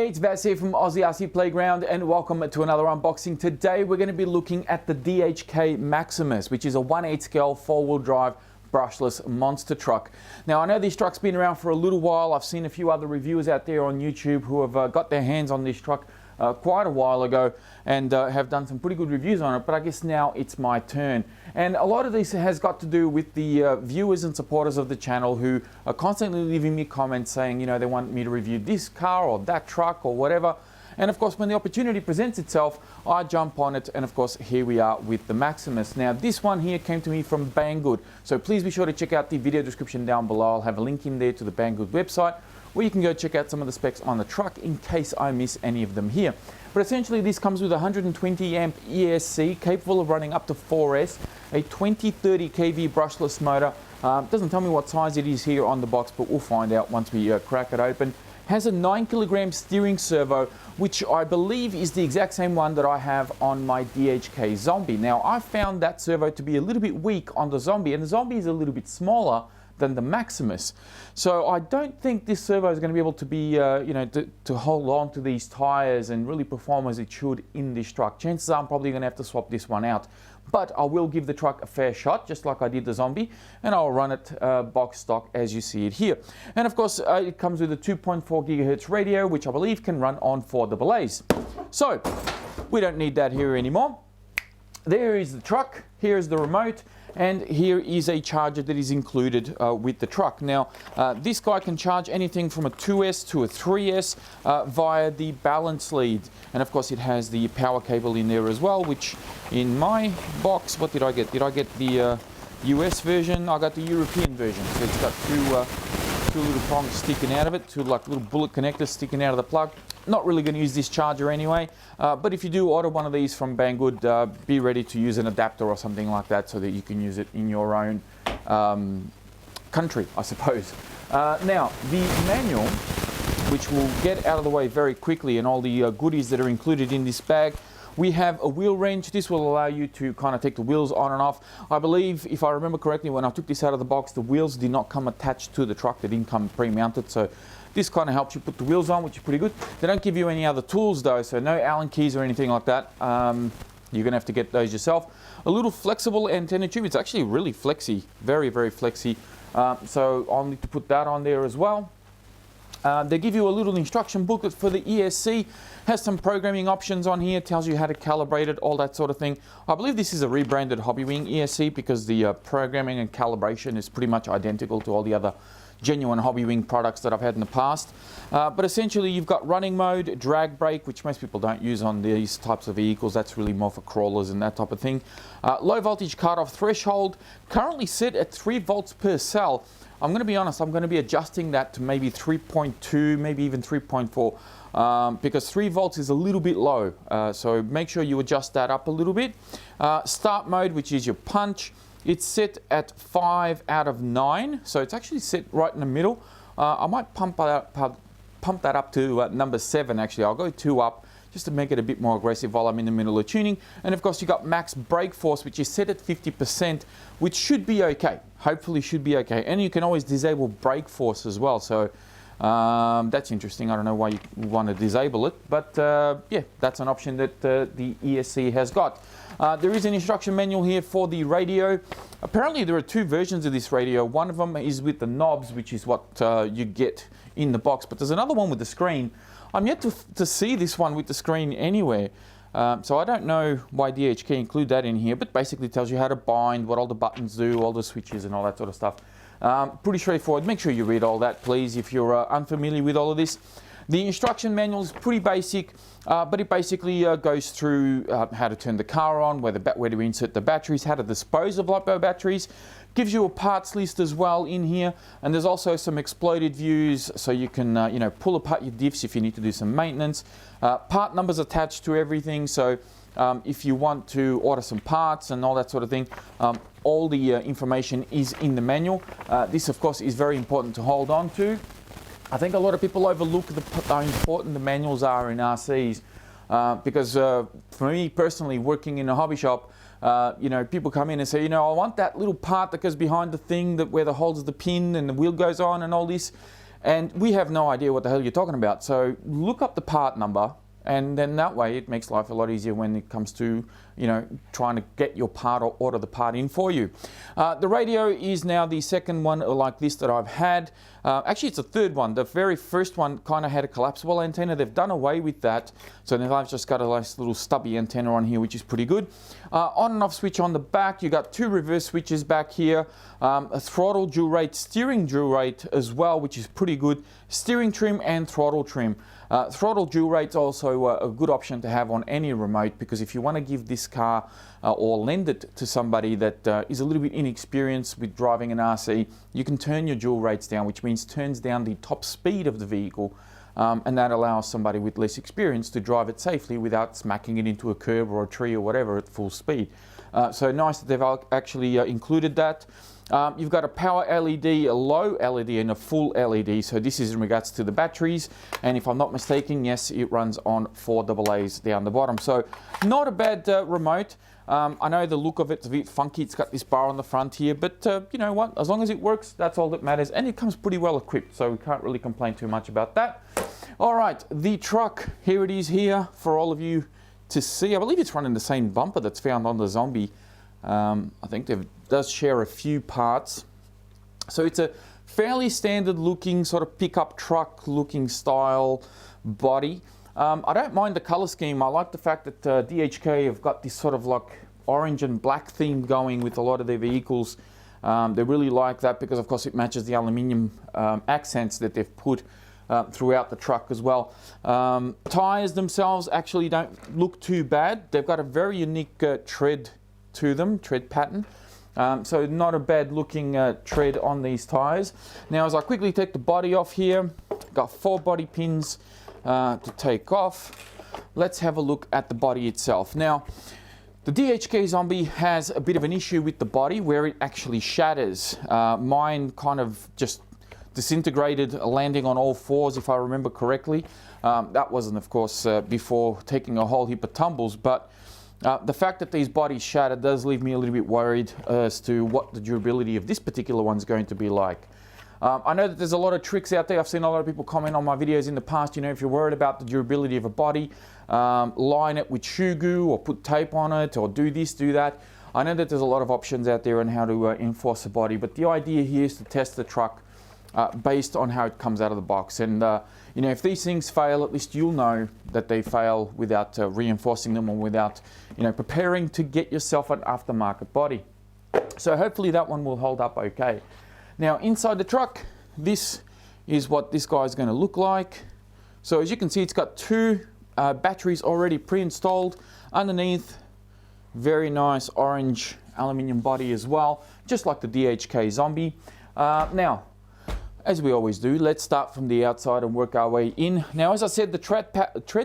Hey, it's Vass here from Aussie RC Playground and welcome to another unboxing. Today we're going to be looking at the DHK Maximus, which is a 1/8 scale 4-wheel drive brushless monster truck. Now I know this truck's been around for a little while. I've seen a few other reviewers out there on YouTube who have got their hands on this truck quite a while ago and have done some pretty good reviews on it, but I guess now it's my turn. And a lot of this has got to do with the viewers and supporters of the channel who are constantly leaving me comments saying, you know, they want me to review this car or that truck or whatever. And of course, when the opportunity presents itself, I jump on it, and of course, here we are with the Maximus. Now, this one here came to me from Banggood, so please be sure to check out the video description down below. I'll have a link in there to the Banggood website, where you can go check out some of the specs on the truck in case I miss any of them here. But essentially, this comes with a 120 amp ESC, capable of running up to 4S, a 2030 kV brushless motor. Doesn't tell me what size it is here on the box, but we'll find out once we crack it open. Has a 9 kilogram steering servo, which I believe is the exact same one that I have on my DHK Zombie. Now, I found that servo to be a little bit weak on the Zombie, and the Zombie is a little bit smaller than the Maximus. So I don't think this servo is going to be able to be, to hold on to these tires and really perform as it should in this truck. Chances are I'm probably going to have to swap this one out. But I will give the truck a fair shot, just like I did the Zombie, and I'll run it box stock as you see it here. And of course, it comes with a 2.4 gigahertz radio, which I believe can run on 4 AA's. So we don't need that here anymore. There is the truck, here is the remote, and here is a charger that is included with the truck. Now, this guy can charge anything from a 2S to a 3S via the balance lead. And of course, it has the power cable in there as well, which in my box, what did I get? Did I get the US version? I got the European version. So it's got two little prongs sticking out of it, two like little bullet connectors sticking out of the plug. Not really going to use this charger anyway, but if you do order one of these from Banggood, be ready to use an adapter or something like that so that you can use it in your own country, I suppose. Now, the manual, which we'll get out of the way very quickly, and all the goodies that are included in this bag. We have a wheel wrench. This will allow you to kind of take the wheels on and off. I believe, if I remember correctly, when I took this out of the box, the wheels did not come attached to the truck. They didn't come pre-mounted, so this kind of helps you put the wheels on, which is pretty good. They don't give you any other tools though, so no Allen keys or anything like that. You're going to have to get those yourself. A little flexible antenna tube. It's actually really flexy, very, very flexy. So I'll need to put that on there as well. They give you a little instruction booklet for the ESC, has some programming options on here, tells you how to calibrate it, all that sort of thing. I believe this is a rebranded Hobbywing ESC because the programming and calibration is pretty much identical to all the other genuine Hobbywing products that I've had in the past. But essentially you've got running mode, drag brake, which most people don't use on these types of vehicles. That's really more for crawlers and that type of thing. Low voltage cut-off threshold, currently set at 3 volts per cell. I'm going to be honest, I'm going to be adjusting that to maybe 3.2, maybe even 3.4, because 3 volts is a little bit low. So make sure you adjust that up a little bit. Start mode, which is your punch. It's set at 5 out of 9, so it's actually set right in the middle. I might pump that up to number 7 actually. I'll go 2 up just to make it a bit more aggressive while I'm in the middle of tuning. And of course you've got max brake force, which is set at 50%, which should be okay. Hopefully should be okay. And you can always disable brake force as well. So that's interesting. I don't know why you want to disable it, but yeah, that's an option that the ESC has got. There is an instruction manual here for the radio. Apparently there are 2 versions of this radio. One of them is with the knobs, which is what you get in the box, but there's another one with the screen. I'm yet to see this one with the screen anywhere. So I don't know why DHK include that in here, but basically tells you how to bind, what all the buttons do, all the switches and all that sort of stuff. Pretty straightforward. Make sure you read all that, please, if you're unfamiliar with all of this. The instruction manual is pretty basic, but it basically goes through how to turn the car on, where to insert the batteries, how to dispose of LiPo batteries. Gives you a parts list as well in here, and there's also some exploded views, so you can pull apart your diffs if you need to do some maintenance. Part numbers attached to everything, so if you want to order some parts and all that sort of thing, all the information is in the manual. This, of course, is very important to hold on to. I think a lot of people overlook how important the manuals are in RCs, because for me personally, working in a hobby shop, people come in and say, I want that little part that goes behind the thing where the holds the pin and the wheel goes on and all this. and we have no idea what the hell you're talking about. So look up the part number, and then that way it makes life a lot easier when it comes to, you know, trying to get your part or order the part in for you. The radio is now the second one like this that I've had. Actually, it's the third one. The very first one kind of had a collapsible antenna. They've done away with that. So now I've just got a nice little stubby antenna on here, which is pretty good. On and off switch on the back. You got two reverse switches back here. A throttle dual rate, steering dual rate as well, which is pretty good. Steering trim and throttle trim. Throttle dual rate's also a good option to have on any remote, because if you want to give this car or lend it to somebody that is a little bit inexperienced with driving an RC, you can turn your dual rates down, which means turns down the top speed of the vehicle, and that allows somebody with less experience to drive it safely without smacking it into a curb or a tree or whatever at full speed. So nice that they've actually included that. You've got a power LED, a low LED and a full LED. So this is in regards to the batteries. And if I'm not mistaken, yes, it runs on 4 AA's down the bottom. So not a bad remote. I know the look of it's a bit funky. It's got this bar on the front here, but you know what? As long as it works, that's all that matters. And it comes pretty well equipped, so we can't really complain too much about that. All right, the truck, here it is here for all of you to see. I believe it's running the same bumper that's found on the Zombie. I think it does share a few parts. So it's a fairly standard looking sort of pickup truck looking style body. I don't mind the color scheme. I like the fact that DHK have got this sort of like orange and black theme going with a lot of their vehicles. They really like that because of course it matches the aluminium accents that they've put throughout the truck as well. Tires themselves actually don't look too bad. They've got a very unique tread to them, tread pattern. So not a bad looking tread on these tires. Now as I quickly take the body off here, got 4 body pins to take off. Let's have a look at the body itself. Now the DHK Zombie has a bit of an issue with the body where it actually shatters. Mine kind of just disintegrated landing on all 4s if I remember correctly. That wasn't of course before taking a whole heap of tumbles, but the fact that these bodies shatter does leave me a little bit worried as to what the durability of this particular one's going to be like. I know that there's a lot of tricks out there. I've seen a lot of people comment on my videos in the past, you know, if you're worried about the durability of a body, line it with shoe goo or put tape on it or do this, do that. I know that there's a lot of options out there on how to enforce a body, but the idea here is to test the truck based on how it comes out of the box. And you know, if these things fail, at least you'll know that they fail without reinforcing them or without, you know, preparing to get yourself an aftermarket body. So hopefully that one will hold up okay. Now inside the truck, this is what this guy is going to look like. So as you can see, it's got 2 batteries already pre-installed underneath. Very nice orange aluminium body as well, just like the DHK Zombie. Now, as we always do, let's start from the outside and work our way in. Now, as I said, the tread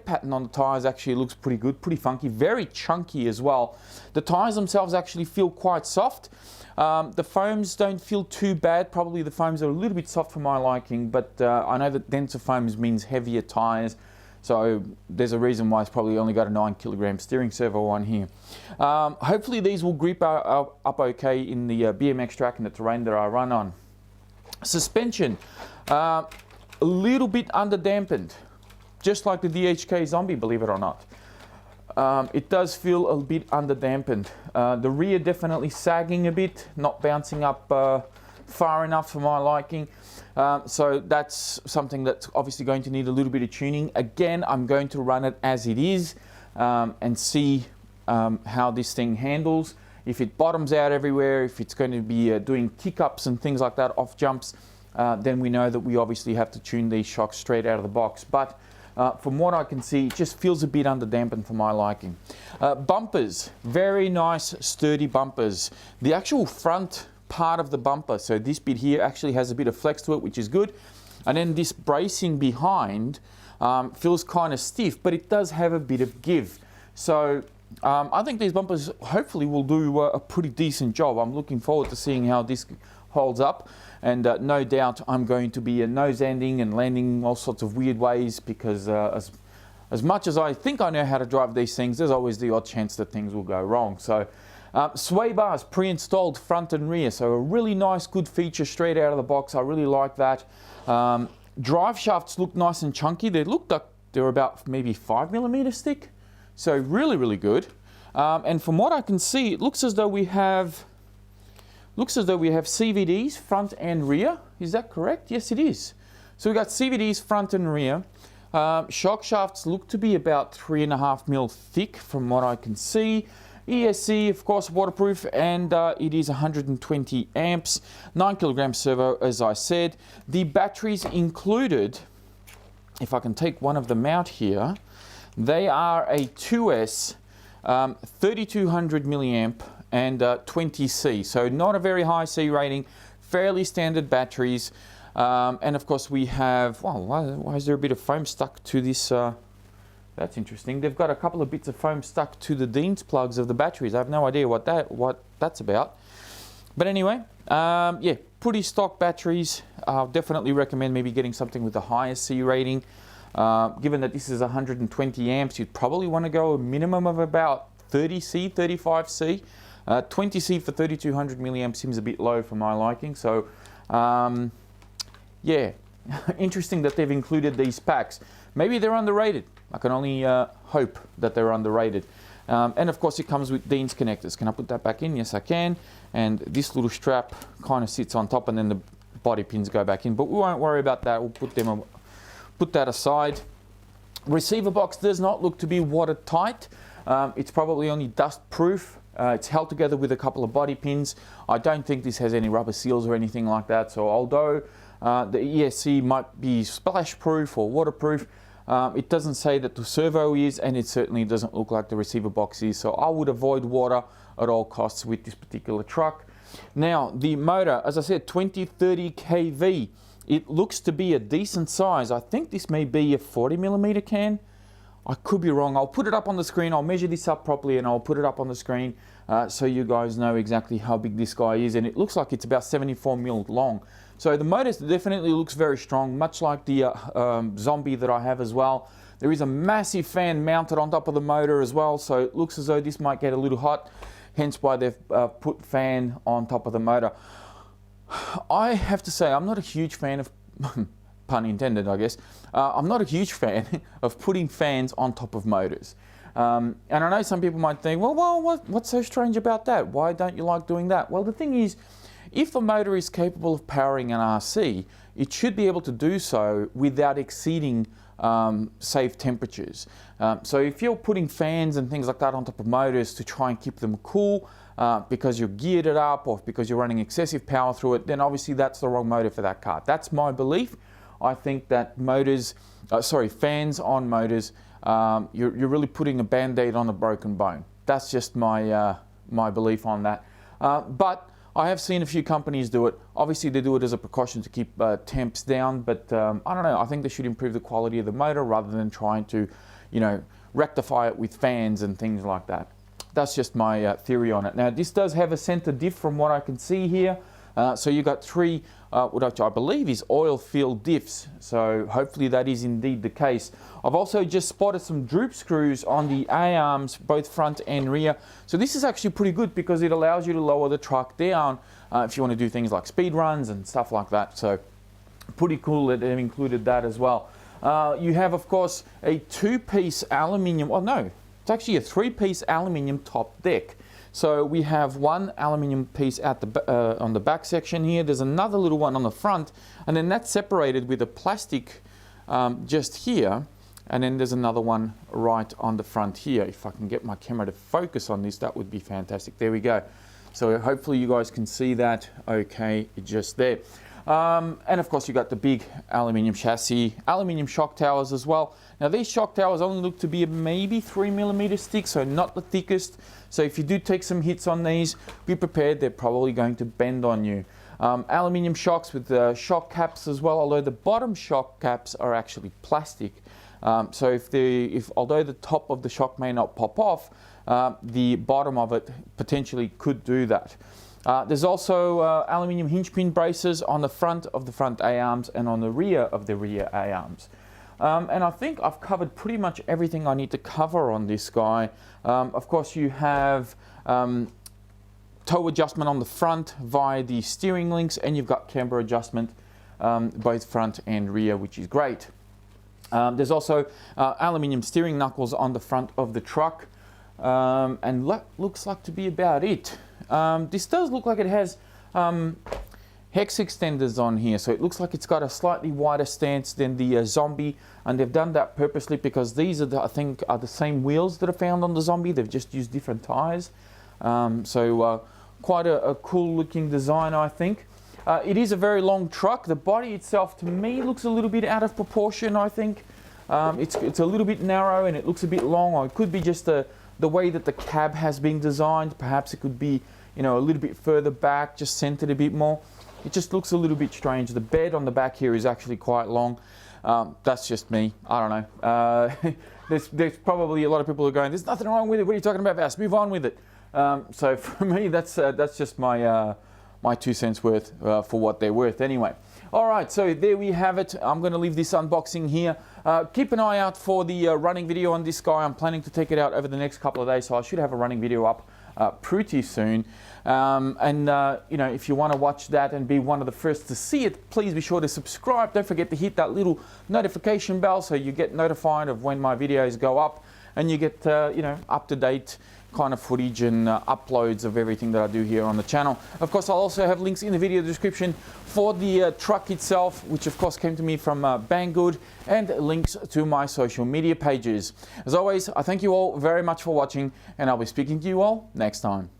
pattern on the tyres actually looks pretty good, pretty funky, very chunky as well. The tyres themselves actually feel quite soft. The foams don't feel too bad. Probably the foams are a little bit soft for my liking, but I know that denser foams means heavier tyres. So there's a reason why it's probably only got a 9 kilogram steering servo on here. Hopefully these will grip up okay in the BMX track and the terrain that I run on. Suspension, a little bit under-dampened, just like the DHK Zombie, believe it or not. It does feel a bit under-dampened. The rear definitely sagging a bit, not bouncing up far enough for my liking. So that's something that's obviously going to need a little bit of tuning. Again, I'm going to run it as it is and see how this thing handles. If it bottoms out everywhere, if it's going to be doing kick-ups and things like that, off jumps, then we know that we obviously have to tune these shocks straight out of the box. But from what I can see, it just feels a bit under-dampened for my liking. Bumpers, very nice sturdy bumpers. The actual front part of the bumper, so this bit here actually has a bit of flex to it, which is good. And then this bracing behind feels kind of stiff, but it does have a bit of give. So I think these bumpers hopefully will do a pretty decent job. I'm looking forward to seeing how this holds up, and no doubt I'm going to be nose-ending and landing all sorts of weird ways because as much as I think I know how to drive these things, there's always the odd chance that things will go wrong. So sway bars pre-installed front and rear, so a really nice good feature straight out of the box. I really like that. Drive shafts look nice and chunky. They look like they're about maybe 5mm thick. So really, really good. And from what I can see, it looks as though we have CVDs front and rear. Is that correct? Yes, it is. So we've got CVDs front and rear. Shock shafts look to be about 3.5mm thick from what I can see. ESC, of course, waterproof, and it is 120 amps, 9kg servo, as I said. The batteries included, if I can take one of them out here, they are a 2S 3200 milliamp and 20C, so not a very high C rating, fairly standard batteries. And of course we have, well, why is there a bit of foam stuck to this? That's interesting. They've got a couple of bits of foam stuck to the Dean's plugs of the batteries. I have no idea what that's about. But anyway, yeah, pretty stock batteries. I'll definitely recommend maybe getting something with a higher C rating. Given that this is 120 amps, you'd probably want to go a minimum of about 30C, 35C. 20C for 3200 milliamps seems a bit low for my liking. So, yeah, interesting that they've included these packs. Maybe they're underrated. I can only hope that they're underrated. And of course it comes with Dean's connectors. Can I put that back in? Yes, I can. And this little strap kind of sits on top and then the body pins go back in. But we won't worry about that. We'll put that aside. Receiver box does not look to be watertight. It's probably only dust proof. It's held together with a couple of body pins. I don't think this has any rubber seals or anything like that. So although the ESC might be splash proof or waterproof, it doesn't say that the servo is, and it certainly doesn't look like the receiver box is. So I would avoid water at all costs with this particular truck. Now the motor, as I said, 2030 kV. It looks to be a decent size. I think this may be a 40mm can. I could be wrong. I'll put it up on the screen. I'll measure this up properly and I'll put it up on the screen so you guys know exactly how big this guy is. And it looks like it's about 74mm long. So the motor definitely looks very strong, much like the Zombie that I have as well. There is a massive fan mounted on top of the motor as well, so it looks as though this might get a little hot, hence why they've put fan on top of the motor. I have to say, I'm not a huge fan of, pun intended, I guess, I'm not a huge fan of putting fans on top of motors. And I know some people might think, well, what's so strange about that? Why don't you like doing that? Well, the thing is, if the motor is capable of powering an RC, it should be able to do so without exceeding safe temperatures. So if you're putting fans and things like that on top of motors to try and keep them cool because you're geared it up or because you're running excessive power through it, then obviously that's the wrong motor for that car. That's my belief. I think that fans on motors, you're really putting a band-aid on a broken bone. That's just my, my belief on that. But I have seen a few companies do it. Obviously they do it as a precaution to keep temps down, but I don't know, I think they should improve the quality of the motor rather than trying to, you know, rectify it with fans and things like that. That's just my theory on it. Now this does have a center diff from what I can see here. So you've got three, what I believe is oil-filled diffs. So hopefully that is indeed the case. I've also just spotted some droop screws on the A-arms, both front and rear. So this is actually pretty good because it allows you to lower the truck down if you want to do things like speed runs and stuff like that. So pretty cool that they've included that as well. You have, of course, a two-piece aluminium, well no, it's actually a three-piece aluminium top deck. So we have one aluminium piece at the on the back section here. There's another little one on the front, and then that's separated with a plastic just here. And then there's another one right on the front here. If I can get my camera to focus on this, that would be fantastic. There we go. So hopefully you guys can see that okay just there. And of course you got the big aluminium chassis, aluminium shock towers as well. Now these shock towers only look to be maybe 3mm thick, so not the thickest. So if you do take some hits on these, be prepared, they're probably going to bend on you. Aluminium shocks with the shock caps as well, although the bottom shock caps are actually plastic. So although the top of the shock may not pop off, the bottom of it potentially could do that. There's also aluminium hinge pin braces on the front of the front A-arms and on the rear of the rear A-arms. And I think I've covered pretty much everything I need to cover on this guy. Of course you have tow adjustment on the front via the steering links, and you've got camber adjustment both front and rear, which is great. There's also aluminium steering knuckles on the front of the truck, and looks like to be about it. This does look like it has hex extenders on here, so it looks like it's got a slightly wider stance than the Zombie, and they've done that purposely because these are I think are the same wheels that are found on the Zombie. They've just used different tires, so quite a cool looking design, I think. It is a very long truck. The body itself to me looks a little bit out of proportion, I think. It's a little bit narrow and it looks a bit long, or it could be just the way that the cab has been designed. Perhaps it could be, you know, a little bit further back, just centered a bit more. It just looks a little bit strange. The bed on the back here is actually quite long. That's just me. I don't know. There's probably a lot of people who are going, there's nothing wrong with it. What are you talking about, Vas? Move on with it. So for me, that's just my 2 cents worth for what they're worth anyway. All right, so there we have it. I'm going to leave this unboxing here. Keep an eye out for the running video on this guy. I'm planning to take it out over the next couple of days, so I should have a running video up pretty soon. You know, if you want to watch that and be one of the first to see it, please be sure to subscribe. Don't forget to hit that little notification bell so you get notified of when my videos go up, and you get you know, up-to-date kind of footage and uploads of everything that I do here on the channel. Of course, I'll also have links in the video description for the truck itself, which of course came to me from Banggood, and links to my social media pages. As always, I thank you all very much for watching, and I'll be speaking to you all next time.